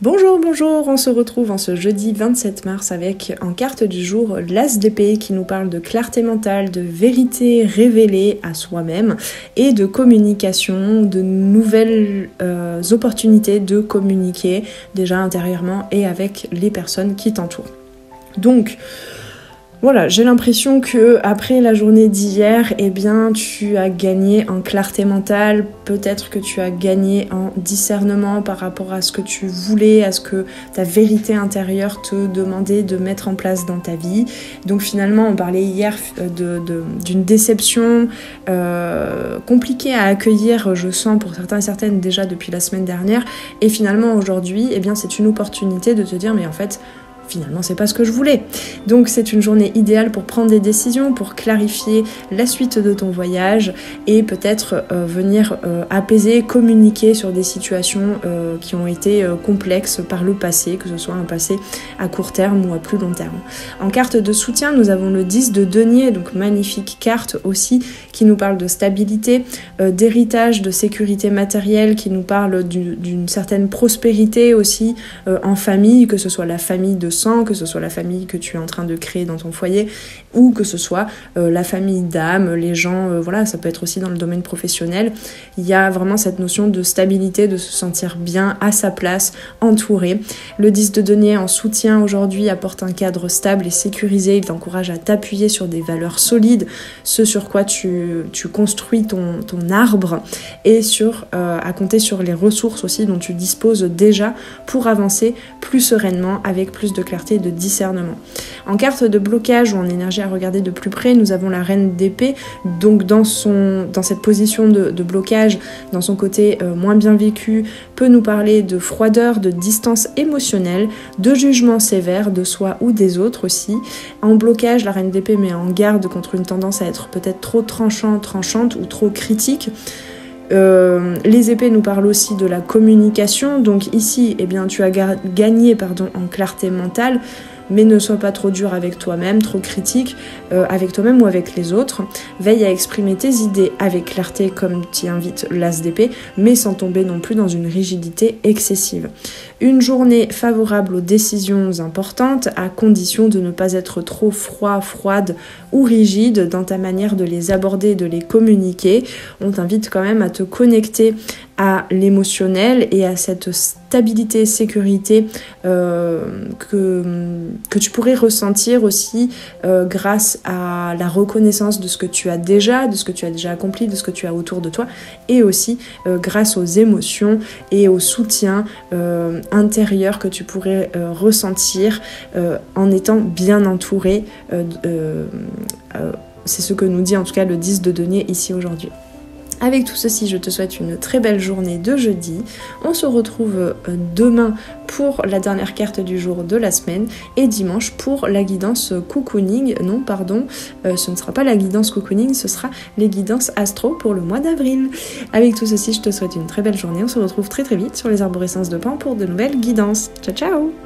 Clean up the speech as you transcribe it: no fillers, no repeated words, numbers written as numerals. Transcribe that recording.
Bonjour, bonjour, on se retrouve en ce jeudi 27 mars avec en carte du jour l'As d'épée qui nous parle de clarté mentale, de vérité révélée à soi-même et de communication, de nouvelles opportunités de communiquer déjà intérieurement et avec les personnes qui t'entourent. Donc, voilà, j'ai l'impression que après la journée d'hier, eh bien, tu as gagné en clarté mentale, peut-être que tu as gagné en discernement par rapport à ce que tu voulais, à ce que ta vérité intérieure te demandait de mettre en place dans ta vie. Donc finalement, on parlait hier d'une déception compliquée à accueillir, je sens pour certains et certaines déjà depuis la semaine dernière. Et finalement aujourd'hui, eh bien, c'est une opportunité de te dire, mais en fait, finalement, c'est pas ce que je voulais. Donc, c'est une journée idéale pour prendre des décisions, pour clarifier la suite de ton voyage et peut-être venir apaiser, communiquer sur des situations qui ont été complexes par le passé, que ce soit un passé à court terme ou à plus long terme. En carte de soutien, nous avons le 10 de denier, donc magnifique carte aussi, qui nous parle de stabilité, d'héritage, de sécurité matérielle, qui nous parle d'une certaine prospérité aussi en famille, que ce soit la famille de sang, que ce soit la famille que tu es en train de créer dans ton foyer ou que ce soit la famille d'âme, les gens, voilà, ça peut être aussi dans le domaine professionnel. Il y a vraiment cette notion de stabilité, de se sentir bien à sa place, entouré. Le 10 de denier en soutien aujourd'hui apporte un cadre stable et sécurisé. Il t'encourage à t'appuyer sur des valeurs solides, ce sur quoi tu construis ton arbre et à compter sur les ressources aussi dont tu disposes déjà pour avancer plus sereinement avec plus de clarté et de discernement. En carte de blocage ou en énergie à regarder de plus près, nous avons la reine d'épée, donc dans cette position de blocage, dans son côté moins bien vécu, peut nous parler de froideur, de distance émotionnelle, de jugement sévère de soi ou des autres aussi. En blocage, la reine d'épée met en garde contre une tendance à être peut-être trop tranchante ou trop critique. Les épées nous parlent aussi de la communication, donc ici eh bien, tu as gagné en clarté mentale, mais ne sois pas trop dur avec toi-même, trop critique avec toi-même ou avec les autres. Veille à exprimer tes idées avec clarté comme t'y invite l'As d'épée, mais sans tomber non plus dans une rigidité excessive. Une journée favorable aux décisions importantes à condition de ne pas être trop froide ou rigide dans ta manière de les aborder et de les communiquer. On t'invite quand même à te connecter à l'émotionnel et à cette stabilité et sécurité que tu pourrais ressentir aussi grâce à la reconnaissance de ce que tu as déjà accompli, de ce que tu as autour de toi et aussi grâce aux émotions et au soutien intérieur que tu pourrais ressentir en étant bien entouré. C'est ce que nous dit en tout cas le 10 de denier ici aujourd'hui. Avec tout ceci, je te souhaite une très belle journée de jeudi. On se retrouve demain pour la dernière carte du jour de la semaine et dimanche pour la guidance cocooning. Non, pardon, ce ne sera pas la guidance cocooning, ce sera les guidances astro pour le mois d'avril. Avec tout ceci, je te souhaite une très belle journée. On se retrouve très très vite sur les arborescences de Pan pour de nouvelles guidances. Ciao ciao!